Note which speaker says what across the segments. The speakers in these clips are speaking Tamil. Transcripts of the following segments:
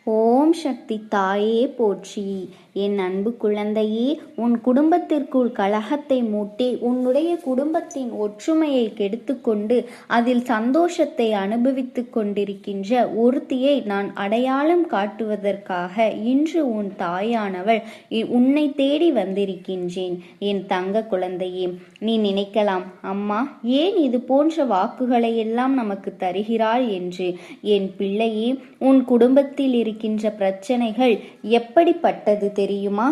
Speaker 1: ஓம் சக்தி தாயே போற்றி. என் அன்பு குழந்தையே, உன் குடும்பத்திற்குள் கலகத்தை மூட்டி உன்னுடைய குடும்பத்தின் ஒற்றுமையை கெடுத்துக்கொண்டு அதில் சந்தோஷத்தை அனுபவித்து கொண்டிருக்கின்ற ஒருத்தியை நான் அடையாளம் காட்டுவதற்காக இன்று உன் தாயானவள் உன்னை தேடி வந்திருக்கின்றேன். என் தங்க குழந்தையே, நீ நினைக்கலாம், அம்மா ஏன் இது போன்ற வாக்குகளை எல்லாம் நமக்கு தருகிறாள் என்று. என் பிள்ளையே, உன் குடும்பத்தில் இருக்கின்ற பிரச்சனைகள் எப்படிப்பட்டது தெரியுமா?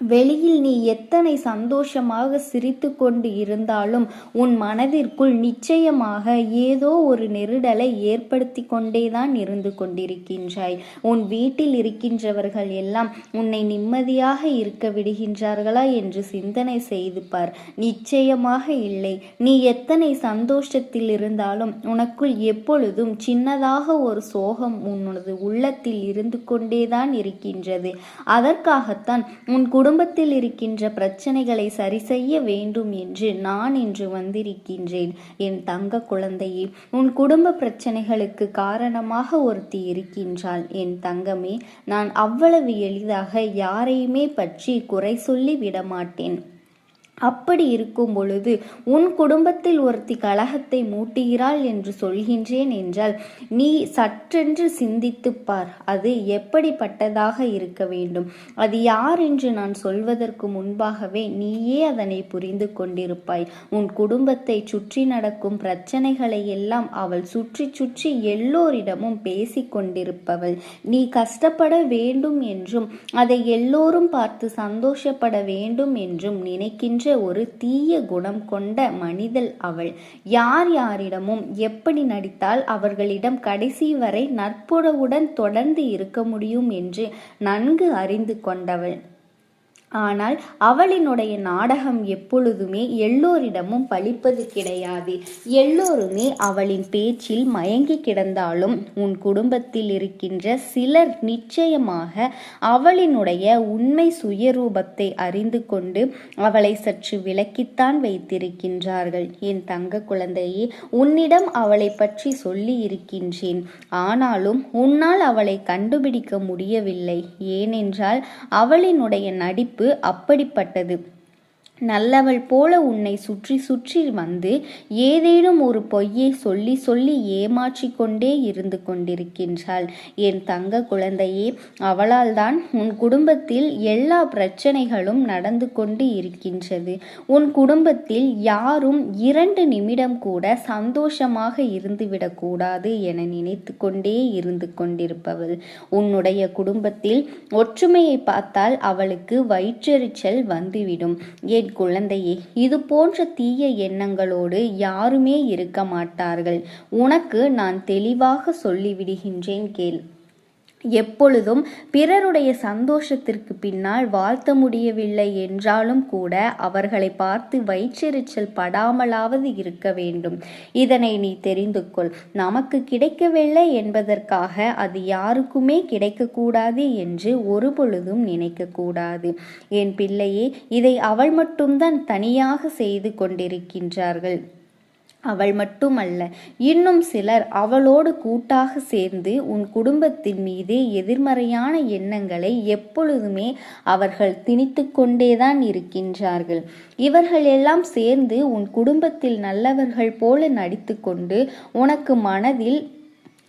Speaker 1: வெளியில் நீ எத்தனை சந்தோஷமாக சிரித்து கொண்டு இருந்தாலும் உன் மனதிற்குள் நிச்சயமாக ஏதோ ஒரு நெருடலை ஏற்படுத்தி கொண்டேதான் இருந்து கொண்டிருக்கின்றாய். உன் வீட்டில் இருக்கின்றவர்கள் எல்லாம் உன்னை நிம்மதியாக இருக்க விடுகின்றார்களா என்று சிந்தனை செய்து பார். நிச்சயமாக இல்லை. நீ எத்தனை சந்தோஷத்தில் இருந்தாலும் உனக்குள் எப்பொழுதும் சின்னதாக ஒரு சோகம் உன்னது உள்ளத்தில் இருந்து கொண்டேதான் இருக்கின்றது. அதற்காகத்தான் உன் குடும்பத்தில் இருக்கின்ற பிரச்சனைகளை சரி செய்ய வேண்டும் என்று நான் இன்று வந்திருக்கின்றேன். என் தங்க குழந்தையே, உன் குடும்ப பிரச்சனைகளுக்கு காரணமாக ஒருத்தி இருக்கின்றாள். என் தங்கமே, நான் அவ்வளவு எளிதாக யாரையுமே பற்றி குறை சொல்லி விடமாட்டேன். அப்படி இருக்கும் பொழுது உன் குடும்பத்தில் ஒருத்தி கலகத்தை மூட்டுகிறாள் என்று சொல்கின்றேன் என்றால் நீ சற்றென்று சிந்தித்துப் பார். அது எப்படிப்பட்டதாக இருக்க வேண்டும். அது யார் என்று நான் சொல்வதற்கு முன்பாகவே நீயே அதனை புரிந்து கொண்டிருப்பாய். உன் குடும்பத்தை சுற்றி நடக்கும் பிரச்சனைகளை எல்லாம் அவள் சுற்றி சுற்றி எல்லோரிடமும் பேசி கொண்டிருப்பவள். நீ கஷ்டப்பட வேண்டும் என்றும் அதை எல்லோரும் பார்த்து சந்தோஷப்பட வேண்டும் என்றும் நினைக்கின்ற ஒரு தீய குணம் கொண்ட மனிதள் அவள். யார் யாரிடமும் எப்படி நடித்தால் அவர்களிடம் கடைசி வரை நட்புறவுடன் தொடர்ந்து இருக்க முடியும் என்று நன்கு அறிந்து கொண்டவள். ஆனால் அவளினுடைய நாடகம் எப்பொழுதுமே எல்லோரிடமும் பலிப்பது கிடையாது. எல்லோருமே அவளின் பேச்சில் மயங்கி கிடந்தாலும் உன் குடும்பத்தில் இருக்கின்ற சிலர் நிச்சயமாக அவளினுடைய உண்மை சுயரூபத்தை அறிந்து கொண்டு அவளை சற்று விலக்கித்தான் வைத்திருக்கின்றார்கள். என் தங்க குழந்தையே, உன்னிடம் அவளை பற்றி சொல்லி இருக்கின்றேன். ஆனாலும் உன்னால் அவளை கண்டுபிடிக்க முடியவில்லை. ஏனென்றால் அவளினுடைய நடிப்பு அப்படிப்பட்டது. நல்லவள் போல உன்னை சுற்றி சுற்றி வந்து ஏதேனும் ஒரு பொய்யை சொல்லி சொல்லி ஏமாற்றி கொண்டே இருந்து கொண்டிருக்கின்றாள். என் தங்க குழந்தையே, அவளால் தான் உன் குடும்பத்தில் எல்லா பிரச்சனைகளும் நடந்து கொண்டு இருக்கின்றது. உன் குடும்பத்தில் யாரும் 2 நிமிடம் கூட சந்தோஷமாக இருந்துவிடக்கூடாது என நினைத்து கொண்டே இருந்து கொண்டிருப்பவள். உன்னுடைய குடும்பத்தில் ஒற்றுமையை பார்த்தால் அவளுக்கு வயிற்றெரிச்சல் வந்துவிடும். என் குழந்தையே, இது போன்ற தீய எண்ணங்களோடு யாருமே இருக்க மாட்டார்கள். உனக்கு நான் தெளிவாக சொல்லிவிடுகின்றேன் கேள். எப்பொழுதும் பிறருடைய சந்தோஷத்திற்கு பின்னால் வாழ்த்த முடியவில்லை என்றாலும் கூட அவர்களை பார்த்து வயிற்றெரிச்சல் படாமலாவது இருக்க வேண்டும். இதனை நீ தெரிந்து கொள். நமக்கு கிடைக்கவில்லை என்பதற்காக அது யாருக்குமே கிடைக்கக்கூடாது என்று ஒரு பொழுதும் நினைக்கக்கூடாது. என் பிள்ளையே, இதை அவள் மட்டும்தான் தனியாக செய்து கொண்டிருக்கின்றார்கள். அவள் மட்டுமல்ல, இன்னும் சிலர் அவளோடு கூட்டாக சேர்ந்து உன் குடும்பத்தின் மீது எதிர்மறையான எண்ணங்களை எப்பொழுதுமே அவர்கள் திணித்து கொண்டேதான் இருக்கின்றார்கள். இவர்கள் எல்லாம் சேர்ந்து உன் குடும்பத்தில் நல்லவர்கள் போல நடித்து கொண்டு உனக்கு மனதில்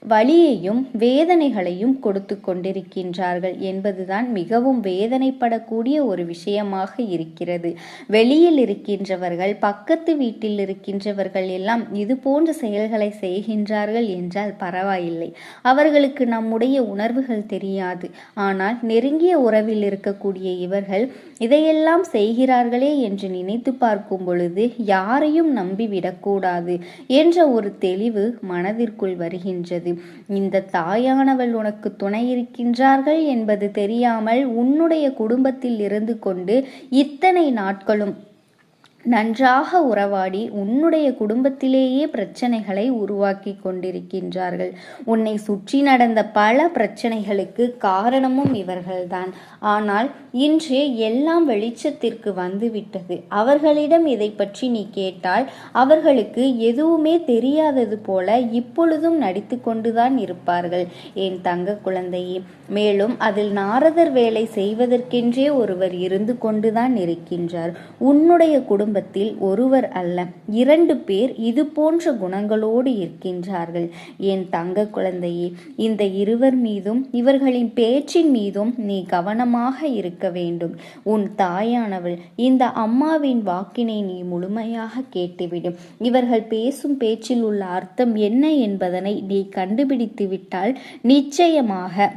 Speaker 1: வலியையும் வேதனைகளையும் கொடுத்து கொண்டிருக்கின்றார்கள் என்பதுதான் மிகவும் வேதனைப்படக்கூடிய ஒரு விஷயமாக இருக்கிறது. வெளியில் இருக்கின்றவர்கள், பக்கத்து வீட்டில் இருக்கின்றவர்கள் எல்லாம் இது போன்ற செயல்களை செய்கின்றார்கள் என்றால் பரவாயில்லை. அவர்களுக்கு நம்முடைய உணர்வுகள் தெரியாது. ஆனால் நெருங்கிய உறவில் இருக்கக்கூடிய இவர்கள் இதையெல்லாம் செய்கிறார்களே என்று நினைத்து பார்க்கும் பொழுது யாரையும் நம்பிவிடக்கூடாது என்ற ஒரு தெளிவு மனதிற்குள் வருகின்றது. இந்த தாயானவள் உனக்கு துணை இருக்கின்றார்கள் என்பது தெரியாமல் உன்னுடைய குடும்பத்தில் இருந்து கொண்டு இத்தனை நாட்களும் நன்றாக உறவாடி உன்னுடைய குடும்பத்திலேயே பிரச்சனைகளை உருவாக்கி கொண்டிருக்கின்றார்கள். உன்னை சுற்றி நடந்த பல பிரச்சனைகளுக்கு காரணமும் இவர்கள்தான். ஆனால் இன்று எல்லாம் வெளிச்சத்திற்கு வந்துவிட்டது. அவர்களிடம் இதை பற்றி நீ கேட்டால் அவர்களுக்கு எதுவுமே தெரியாதது போல இப்பொழுதும் நடித்து கொண்டுதான் இருப்பார்கள் என் தங்க குழந்தையே. மேலும் அதில் நாரதர் வேலை செய்வதற்கென்றே ஒருவர் இருந்து கொண்டுதான் இருக்கின்றார். உன்னுடைய குடும்பத்தில் ஒருவர் அல்ல 2 பேர் இது போன்ற குணங்களோடு இருக்கின்றார்கள் என் தங்க குழந்தையே. இந்த இருவர் மீதும் இவர்களின் பேச்சின் மீதும் நீ கவனமாக இருக்க வேண்டும். உன் தாயானவள் இந்த அம்மாவின் வாக்கினை நீ முழுமையாக கேட்டுவிடும். இவர்கள் பேசும் பேச்சில் உள்ள அர்த்தம் என்ன என்பதனை நீ கண்டுபிடித்து விட்டால் நிச்சயமாக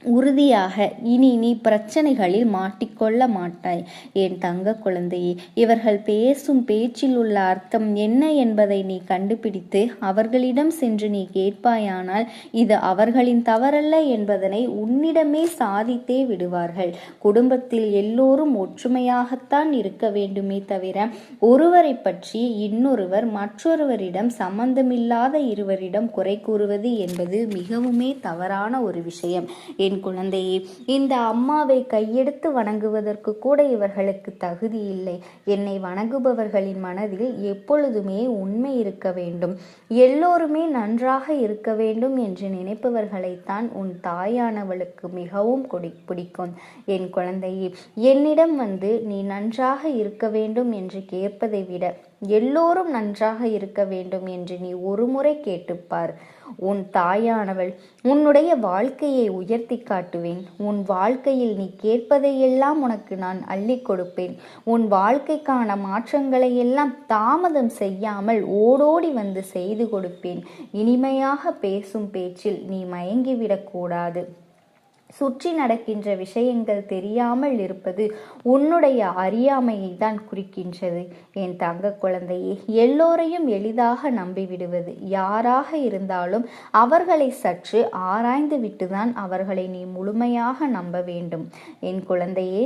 Speaker 1: உறுதியாக இனி நீ பிரச்சனைகளில் மாட்டிக்கொள்ள மாட்டாய் என் தங்க குழந்தையே. இவர்கள் பேசும் பேச்சில் உள்ள அர்த்தம் என்ன என்பதை நீ கண்டுபிடித்து அவர்களிடம் சென்று நீ கேட்பாயானால் இது அவர்களின் தவறல்ல என்பதனை உன்னிடமே சாதித்தே விடுவார்கள். குடும்பத்தில் எல்லோரும் ஒற்றுமையாகத்தான் இருக்க வேண்டுமே தவிர ஒருவரை பற்றி இன்னொருவர் மற்றொருவரிடம் சம்பந்தமில்லாத இருவரிடம் குறை கூறுவது என்பது மிகவுமே தவறான ஒரு விஷயம் என் குழந்தையே. இந்த அம்மாவை கையெடுத்து வணங்குவதற்கு கூட இவர்களுக்கு தகுதி இல்லை. என்னை வணங்குபவர்களின் மனதில் எப்பொழுதுமே உண்மை இருக்க வேண்டும், எல்லோருமே நன்றாக இருக்க வேண்டும் என்று நினைப்பவர்களைத்தான் உன் தாயானவளுக்கு மிகவும் பிடிக்கும் என் குழந்தையே. என்னிடம் வந்து நீ நன்றாக இருக்க வேண்டும் என்று கேட்பதை விட எல்லோரும் நன்றாக இருக்க வேண்டும் என்று நீ ஒருமுறை கேட்டுப்பார். உன் தாயானவள் உன்னுடைய வாழ்க்கையை உயர்த்தி காட்டுவேன். உன் வாழ்க்கையில் நீ கேட்பதையெல்லாம் உனக்கு நான் அள்ளி கொடுப்பேன். உன் வாழ்க்கைக்கான மாற்றங்களை எல்லாம் தாமதம் செய்யாமல் ஓடோடி வந்து செய்து கொடுப்பேன். இனிமையாக பேசும் பேச்சில் நீ மயங்கிவிடக்கூடாது. சுற்றி நடக்கின்ற விஷயங்கள் தெரியாமல் இருப்பது உன்னுடைய அறியாமையை தான் குறிக்கின்றது என் தங்க குழந்தையே. எல்லோரையும் எளிதாக நம்பிவிடுவது, யாராக இருந்தாலும் அவர்களை சற்று ஆராய்ந்து விட்டுதான் அவர்களை நீ முழுமையாக நம்ப வேண்டும் என் குழந்தையே.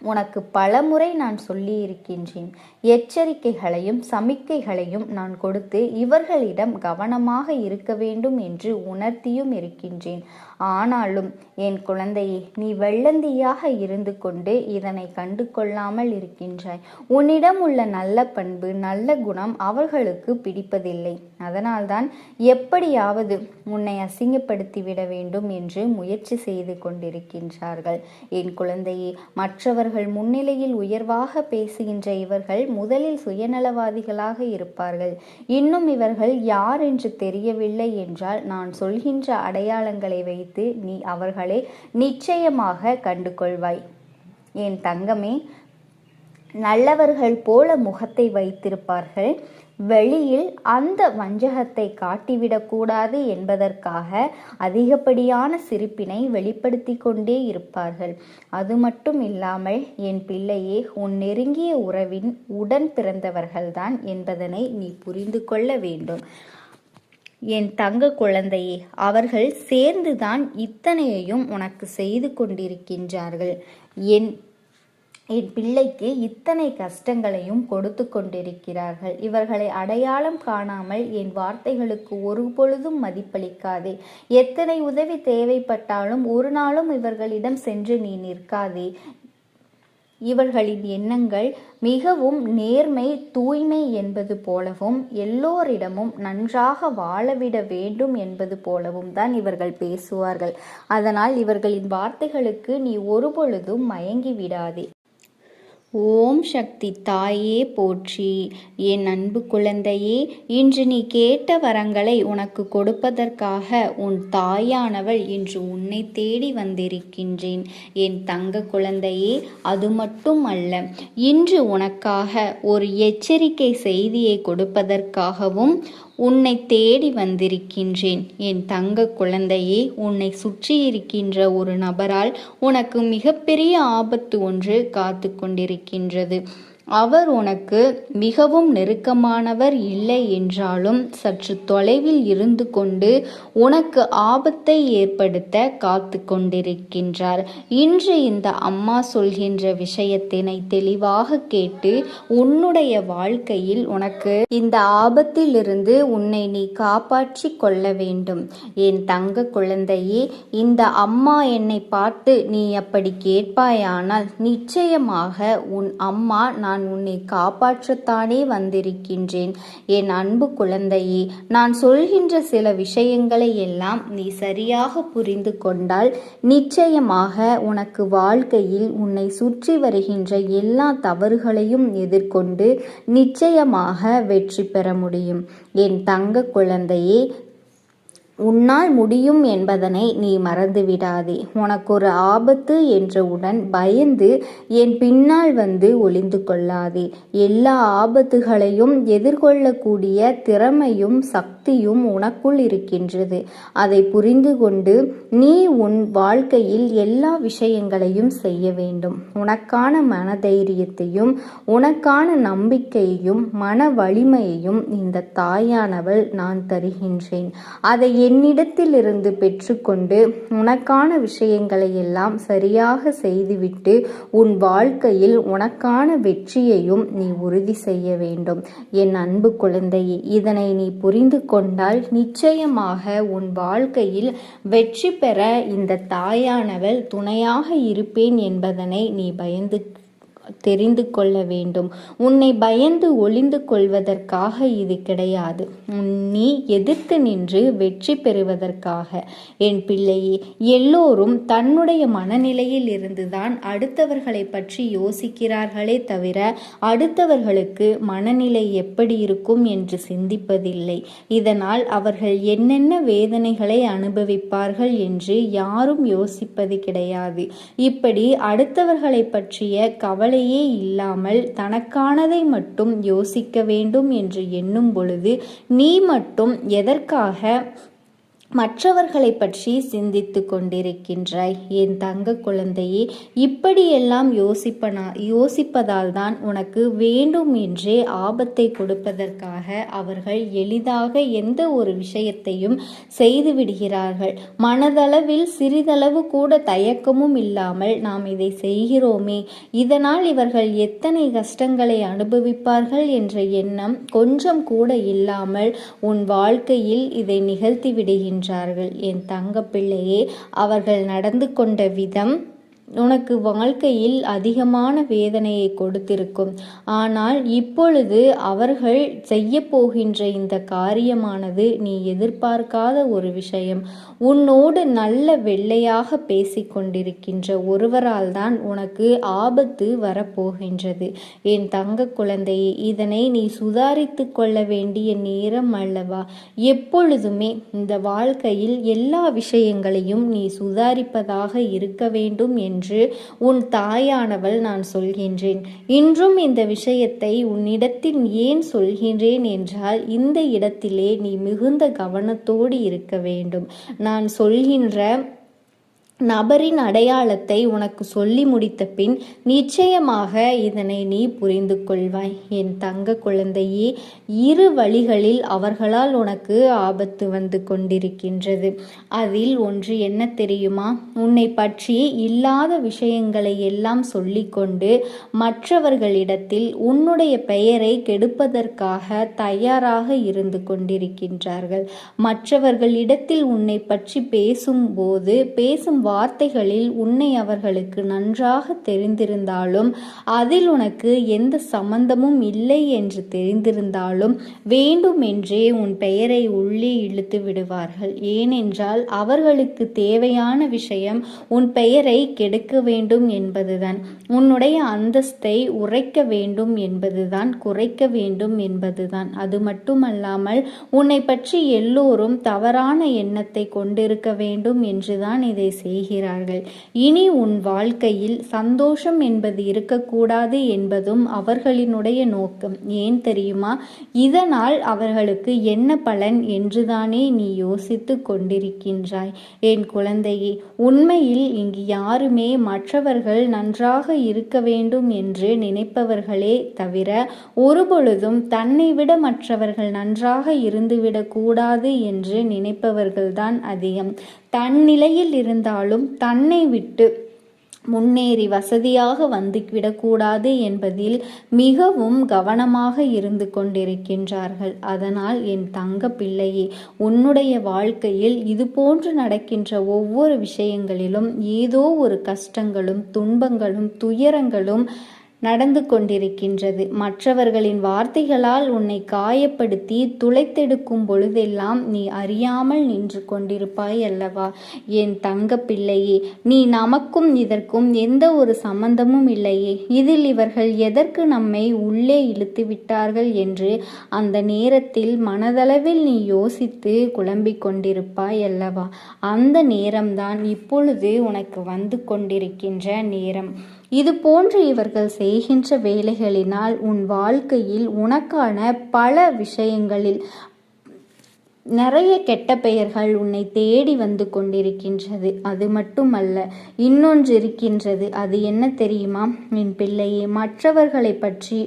Speaker 1: உனக்கு பலமுறை நான் சொல்லி இருக்கின்றேன். எச்சரிக்கைகளையும் சமிக்கைகளையும் நான் கொடுத்து இவர்களிடம் கவனமாக இருக்க வேண்டும் என்று உணர்த்தியும் இருக்கின்றேன். ஆனாலும் என் குழந்தையே, நீ வெள்ளந்தியாக இருந்து கொண்டு இதனை கண்டு கொள்ளாமல் இருக்கின்றாய். உன்னிடம் உள்ள நல்ல பண்பு நல்ல குணம் அவர்களுக்கு பிடிப்பதில்லை. அதனால்தான் எப்படியாவது உன்னை அசிங்கப்படுத்திவிட வேண்டும் என்று முயற்சி செய்து கொண்டிருக்கின்றார்கள் என் குழந்தையே. மற்றவர்கள் முன்னிலையில் உயர்வாக பேசுகின்ற இவர்கள் முதலில் சுயநலவாதிகளாக இருப்பார்கள். இன்னும் இவர்கள் யார் என்று தெரியவில்லை என்றால் நான் சொல்கின்ற அடையாளங்களை வைத்து நீ அவர்களை நிச்சயமாக கண்டு கொள்வாய் என் தங்கமே. நல்லவர்கள் போல முகத்தை வைத்திருப்பார்கள். வெளியில் அந்த வஞ்சகத்தை காட்டிவிடக்கூடாது என்பதற்காக அதிகப்படியான சிரிப்பினை வெளிப்படுத்தி கொண்டே இருப்பார்கள். அது மட்டும் இல்லாமல் என் பிள்ளையே, உன் நெருங்கிய உறவின் உடன் பிறந்தவர்கள்தான் என்பதனை நீ புரிந்து கொள்ள வேண்டும் என் தங்க குழந்தையே. அவர்கள் சேர்ந்துதான் இத்தனையையும் உனக்கு செய்து கொண்டிருக்கின்றார்கள். என் பிள்ளைக்கு இத்தனை கஷ்டங்களையும் கொடுத்து கொண்டிருக்கிறார்கள். இவர்களை அடையாளம் காணாமல் என் வார்த்தைகளுக்கு ஒரு பொழுதும் மதிப்பளிக்காதே. எத்தனை உதவி தேவைப்பட்டாலும் ஒரு நாளும் இவர்களிடம் சென்று நீ நிற்காதே. இவர்களின் எண்ணங்கள் மிகவும் நேர்மை தூய்மை என்பது போலவும் எல்லோரிடமும் நன்றாக வாழவிட வேண்டும் என்பது போலவும் தான் இவர்கள் பேசுவார்கள். அதனால் இவர்களின் வார்த்தைகளுக்கு நீ ஒருபொழுதும் மயங்கி விடாதே. ஓம் சக்தி தாயே போற்றி. என் அன்பு குழந்தையே, இன்று நீ கேட்ட வரங்களை உனக்கு கொடுப்பதற்காக உன் தாயானவள் இன்று உன்னை தேடி வந்திருக்கின்றேன் என் தங்க குழந்தையே. அது மட்டும் அல்ல, இன்று உனக்காக ஒரு எச்சரிக்கை செய்தியை கொடுப்பதற்காகவும் உன்னை தேடி வந்திருக்கின்றேன் என் தங்க குழந்தையே. உன்னை சுற்றி இருக்கின்ற ஒரு நபரால் உனக்கு மிகப்பெரிய ஆபத்து ஒன்று காத்து கொண்டிருக்கின்றது. அவர் உனக்கு மிகவும் நெருக்கமானவர் இல்லை என்றாலும் சற்று தொலைவில் இருந்து கொண்டு உனக்கு ஆபத்தை ஏற்படுத்த காத்து கொண்டிருக்கின்றார். இன்று இந்த அம்மா சொல்கின்ற விஷயத்தினை தெளிவாக கேட்டு உன்னுடைய வாழ்க்கையில் உனக்கு இந்த ஆபத்திலிருந்து உன்னை நீ காப்பாற்றி கொள்ள வேண்டும். என் தங்க குழந்தையே, இந்த அம்மா என்னை பார்த்து நீ அப்படி கேட்பாயானால் நிச்சயமாக உன் அம்மா நான் உன்னை காப்பாற்றத்தானே வந்திருக்கின்றேன். என் அன்பு குழந்தையே, நான் சொல்கின்ற சில விஷயங்களை எல்லாம் நீ சரியாக புரிந்து கொண்டால் நிச்சயமாக உனக்கு வாழ்க்கையில் உன்னை சுற்றி வருகின்ற எல்லா தவறுகளையும் எதிர்கொண்டு நிச்சயமாக வெற்றி பெற முடியும். என் தங்க குழந்தையே, உன்னால் முடியும் என்பதனை நீ மறந்துவிடாதே. உனக்கு ஒரு ஆபத்து என்றவுடன் பயந்து என் பின்னால் வந்து ஒளிந்து கொள்ளாதே. எல்லா ஆபத்துகளையும் எதிர்கொள்ளக்கூடிய திறமையும் சக்தியும் உனக்குள் இருக்கின்றது. அதை புரிந்து கொண்டு நீ உன் வாழ்க்கையில் எல்லா விஷயங்களையும் செய்ய வேண்டும். உனக்கான மனதைரியத்தையும் உனக்கான நம்பிக்கையையும் மன வலிமையையும் இந்த தாயானவள் நான் தருகின்றேன். அதை என்னிடத்திலிருந்து பெற்றுக்கொண்டு உனக்கான விஷயங்களை எல்லாம் சரியாக செய்துவிட்டு உன் வாழ்க்கையில் உனக்கான வெற்றியையும் நீ உறுதி செய்ய வேண்டும். என் அன்பு குழந்தையே, இதனை நீ புரிந்து கொண்டால் நிச்சயமாக உன் வாழ்க்கையில் வெற்றி பெற இந்த தாயானவள் துணையாக இருப்பேன் என்பதனை நீ தெரிந்து கொள்ள வேண்டும். உன்னை பயந்து ஒளிந்து கொள்வதற்காக இது கிடையாது. நீ எதிர்த்து நின்று வெற்றி பெறுவதற்காக. என் பிள்ளையே, எல்லோரும் தன்னுடைய மனநிலையில் இருந்துதான் அடுத்தவர்களை பற்றி யோசிக்கிறார்களே தவிர அடுத்தவர்களுக்கு மனநிலை எப்படி இருக்கும் என்று சிந்திப்பதில்லை. இதனால் அவர்கள் என்னென்ன வேதனைகளை அனுபவிப்பார்கள் என்று யாரும் யோசிப்பது கிடையாது. இப்படி அடுத்தவர்களை பற்றிய கவலை இல்லாமல் தனக்கானதை மட்டும் யோசிக்க வேண்டும் என்று எண்ணும் பொழுது நீ மட்டும் எதற்காக மற்றவர்களை பற்றி சிந்தித்து கொண்டிருக்கின்றாய்? என் தங்க குழந்தையே, இப்படியெல்லாம் யோசிப்பதால் தான் உனக்கு வேண்டும் என்றே ஆபத்தை கொடுப்பதற்காக அவர்கள் எளிதாக எந்த ஒரு விஷயத்தையும் செய்து விடுகிறார்கள். மனதளவில் சிறிதளவு கூட தயக்கமும் இல்லாமல் நாம் இதை செய்கிறோமே, இதனால் இவர்கள் எத்தனை கஷ்டங்களை அனுபவிப்பார்கள் என்ற எண்ணம் கொஞ்சம் கூட இல்லாமல் உன் வாழ்க்கையில் இதை நிகழ்த்தி விடுகின்றனர். என் தங்க பிள்ளையே, அவர்கள் நடந்து கொண்ட விதம் உனக்கு வாழ்க்கையில் அதிகமான வேதனையை கொடுத்திருக்கும். ஆனால் இப்பொழுது அவர்கள் செய்ய போகின்ற இந்த காரியமானது நீ எதிர்பார்க்காத ஒரு விஷயம். உன்னோடு நல்ல வெள்ளையாக பேசிக்கொண்டிருக்கின்ற ஒருவரால் தான் உனக்கு ஆபத்து வரப்போகின்றது. என் தங்க குழந்தையே, இதனை நீ சுதாரித்து கொள்ள வேண்டிய நேரம் அல்லவா? எப்பொழுதுமே இந்த வாழ்க்கையில் எல்லா விஷயங்களையும் நீ சுதாரிப்பதாக இருக்க வேண்டும் என்று உன் தாயானவள் நான் சொல்கின்றேன். இன்றும் இந்த விஷயத்தை உன்னிடத்தில் ஏன் சொல்கின்றேன் என்றால், இந்த இடத்திலே நீ மிகுந்த கவனத்தோடு இருக்க வேண்டும். நான் சொல்கின்ற நபரின் அடையாளத்தை உனக்கு சொல்லி முடித்த பின் நிச்சயமாக இதனை நீ புரிந்து கொள்வாய். என் தங்க குழந்தையே, இரு வழிகளில் அவர்களால் உனக்கு ஆபத்து வந்து கொண்டிருக்கின்றது. அதில் ஒன்று என்ன தெரியுமா? உன்னை பற்றி இல்லாத விஷயங்களை எல்லாம் சொல்லிக்கொண்டு மற்றவர்களிடத்தில் உன்னுடைய பெயரை கெடுப்பதற்காக தயாராக இருந்து கொண்டிருக்கின்றார்கள். மற்றவர்களிடத்தில் உன்னை பற்றி பேசும் வார்த்தைகளில் உன்னை அவர்களுக்கு நன்றாக தெரிந்திருந்தாலும் அதில் உனக்கு எந்த சம்பந்தமும் இல்லை என்று தெரிந்திருந்தாலும் வேண்டுமென்றே உன் பெயரை உள்ளே இழுத்து விடுவார்கள். ஏனென்றால் அவர்களுக்கு தேவையான விஷயம் உன் பெயரை கெடுக்க வேண்டும் என்பதுதான். உன்னுடைய அந்தஸ்தை உரைக்க வேண்டும் என்பதுதான், குறைக்க வேண்டும் என்பதுதான். அது மட்டுமல்லாமல் உன்னை பற்றி எல்லோரும் தவறான எண்ணத்தை கொண்டிருக்க வேண்டும் என்றுதான் இதை செய்ய செய்கிறார்கள். இனி உன் வாழ்க்கையில் சந்தோஷம் என்பது இருக்கக்கூடாது என்பதும் அவர்களினுடைய நோக்கம். ஏன் தெரியுமா? இதனால் அவர்களுக்கு என்ன பலன் என்றுதானே நீ யோசித்து கொண்டிருக்கின்றாய். என் குழந்தையே, உண்மையில் இங்கு யாருமே மற்றவர்கள் நன்றாக இருக்க வேண்டும் என்று நினைப்பவர்களே தவிர ஒருபொழுதும் தன்னை விட மற்றவர்கள் நன்றாக இருந்துவிடக் கூடாது என்று நினைப்பவர்கள்தான் அதிகம். தன் நிலையில் இருந்தாலும் தன்னை விட்டு முன்னேறி வசதியாக வந்துவிடக்கூடாது என்பதில் மிகவும் கவனமாக இருந்து கொண்டிருக்கின்றார்கள். அதனால் என் தங்க பிள்ளையே, உன்னுடைய வாழ்க்கையில் இது போன்று நடக்கின்ற ஒவ்வொரு விஷயங்களிலும் ஏதோ ஒரு கஷ்டங்களும் துன்பங்களும் துயரங்களும் நடந்து கொண்டிருக்கின்றது. மற்றவர்களின் வார்த்தைகளால் உன்னை காயப்படுத்தி துளைத்தெடுக்கும் பொழுதெல்லாம் நீ அறியாமல் நின்று கொண்டிருப்பாய் அல்லவா? என் தங்க பிள்ளையே, நீ நமக்கும் இதற்கும் எந்த ஒரு சம்பந்தமும் இல்லையே, இதில் இவர்கள் எதற்கு நம்மை உள்ளே இழுத்து விட்டார்கள் என்று அந்த நேரத்தில் மனதளவில் நீ யோசித்து குழம்பிக் கொண்டிருப்பாய் அல்லவா? அந்த நேரம்தான் இப்பொழுது உனக்கு வந்து கொண்டிருக்கின்ற நேரம். இது போன்று இவர்கள் செய்கின்ற வேலைகளினால் உன் வாழ்க்கையில் உனக்கான பல விஷயங்களில் நிறைய கெட்ட பெயர்கள் உன்னை தேடி வந்து கொண்டிருக்கின்றது. அது மட்டுமல்ல, இன்னொன்று இருக்கின்றது. அது என்ன தெரியுமா என் பிள்ளையே? மற்றவர்களை பற்றி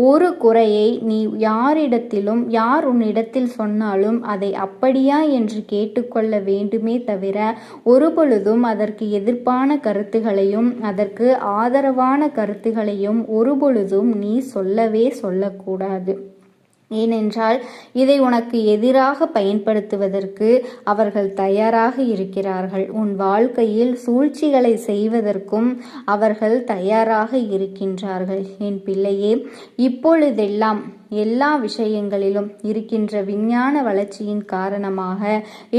Speaker 1: ஒரு குறையை நீ யாரிடத்திலும் யார் உன்னிடத்தில் சொன்னாலும் அதை அப்படியா என்று கேட்டுக்கொள்ள வேண்டுமே தவிர ஒருபொழுதும் அதற்கு எதிர்ப்பான கருத்துகளையும் அதற்கு ஆதரவான கருத்துகளையும் ஒருபொழுதும் நீ சொல்லக்கூடாது. ஏனென்றால் இதை உனக்கு எதிராக பயன்படுத்துவதற்கு அவர்கள் தயாராக இருக்கிறார்கள். உன் வாழ்க்கையில் சூழ்ச்சிகளை செய்வதற்கும் அவர்கள் தயாராக இருக்கின்றார்கள். என் பிள்ளையே, இப்பொழுதெல்லாம் எல்லா விஷயங்களிலும் இருக்கின்ற விஞ்ஞான வளர்ச்சியின் காரணமாக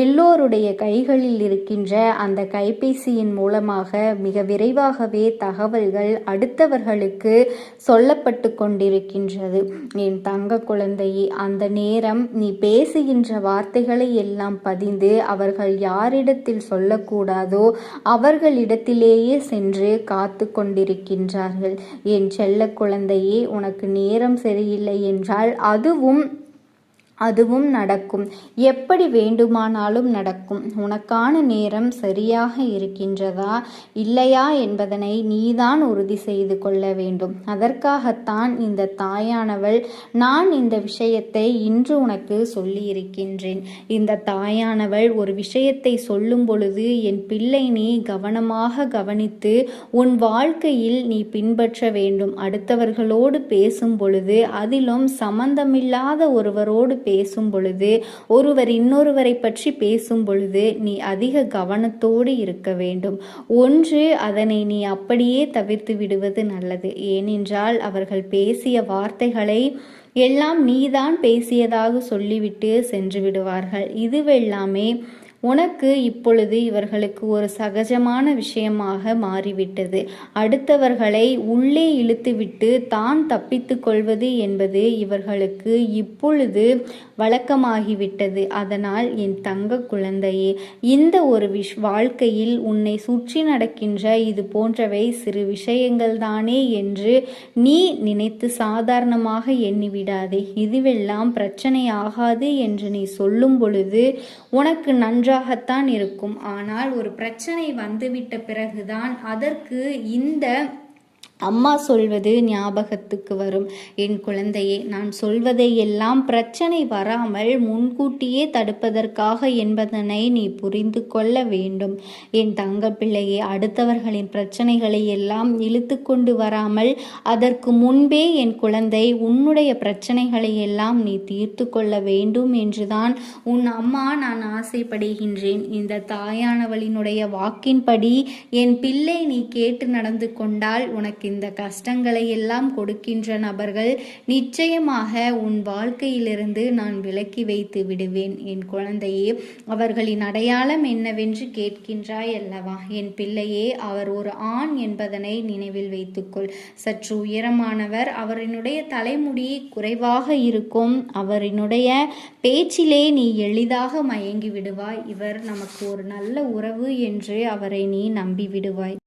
Speaker 1: எல்லோருடைய கைகளில் இருக்கின்ற அந்த கைபேசியின் மூலமாக மிக விரைவாகவே தகவல்கள் அடுத்தவர்களுக்கு சொல்லப்பட்டு கொண்டிருக்கின்றது. என் தங்க குழந்தையே, அந்த நேரம் நீ பேசுகின்ற வார்த்தைகளை எல்லாம் பதிந்து அவர்கள் யாரிடத்தில் சொல்லக்கூடாதோ அவர்களிடத்திலேயே சென்று காத்து கொண்டிருக்கின்றார்கள். என் செல்ல குழந்தையே, உனக்கு நேரம் சரியில்லை என்றால் அதுவும் நடக்கும். எப்படி வேண்டுமானாலும் நடக்கும். உனக்கான நேரம் சரியாக இருக்கின்றதா இல்லையா என்பதனை நீதான் உறுதி செய்து கொள்ள வேண்டும். அதற்காகத்தான் இந்த தாயானவள் நான் இந்த விஷயத்தை இன்று உனக்கு சொல்லி இருக்கின்றேன். இந்த தாயானவள் ஒரு விஷயத்தை சொல்லும் பொழுது என் பிள்ளை நீ கவனமாக கவனித்து உன் வாழ்க்கையில் நீ பின்பற்ற வேண்டும். அடுத்தவர்களோடு பேசும் பொழுது, அதிலும் சம்பந்தமில்லாத ஒருவரோடு பேசும் பொழுது, ஒருவர் இன்னொருவரை பற்றி பேசும் பொழுது நீ அதிக கவனத்தோடு இருக்க வேண்டும். ஒன்று, அதனை நீ அப்படியே தவிர்த்து விடுவது நல்லது. ஏனென்றால் அவர்கள் பேசிய வார்த்தைகளை எல்லாம் நீதான் பேசியதாக சொல்லிவிட்டு சென்று விடுவார்கள். இதுவெல்லாமே உனக்கு இப்பொழுது இவர்களுக்கு ஒரு சகஜமான விஷயமாக மாறிவிட்டது. அடுத்தவர்களை உள்ளே இழுத்துவிட்டு தான் தப்பித்து கொள்வது என்பது இவர்களுக்கு இப்பொழுது வழக்கமாகிவிட்டது. அதனால் என் தங்க குழந்தையே, இந்த ஒரு வாழ்க்கையில் உன்னை சுற்றி நடக்கின்ற இது போன்றவை சிறு விஷயங்கள் தானே என்று நீ நினைத்து சாதாரணமாக எண்ணிவிடாதே. இதுவெல்லாம் பிரச்சனை ஆகாது என்று நீ சொல்லும் பொழுது உனக்கு நன்றாகத்தான் இருக்கும். ஆனால் ஒரு பிரச்சனை வந்துவிட்ட பிறகுதான் அதற்கு இந்த அம்மா சொல்வது ஞாபகத்துக்கு வரும். என் குழந்தையே, நான் சொல்வதை எல்லாம் பிரச்சனை வராமல் முன்கூட்டியே தடுப்பதற்காக என்பதனை நீ புரிந்து கொள்ள வேண்டும். என் தங்க பிள்ளையே, அடுத்தவர்களின் பிரச்சனைகளை எல்லாம் இழுத்து கொண்டு வராமல் அதற்கு முன்பே என் குழந்தை உன்னுடைய பிரச்சனைகளை எல்லாம் நீ தீர்த்து கொள்ள வேண்டும் என்றுதான் உன் அம்மா நான் ஆசைப்படுகின்றேன். இந்த தாயானவளினுடைய வாக்கின்படி என் பிள்ளை நீ கேட்டு நடந்து கொண்டால் உனக்கு இந்த கஷ்டங்களை எல்லாம் கொடுக்கின்ற நபர்கள் நிச்சயமாக உன் வாழ்க்கையிலிருந்து நான் விலக்கி வைத்து விடுவேன். என் குழந்தையே, அவர்களின் அடையாளம் என்னவென்று கேட்கின்றாய் அல்லவா? என் பிள்ளையே, அவர் ஒரு ஆண் என்பதனை நினைவில் வைத்துக்கொள். சற்று உயரமானவர், அவரினுடைய தலைமுடி குறைவாக இருக்கும். அவரினுடைய பேச்சிலே நீ எளிதாக மயங்கி விடுவாய். இவர் நமக்கு ஒரு நல்ல உறவு என்று அவரை நீ நம்பி விடுவாய்.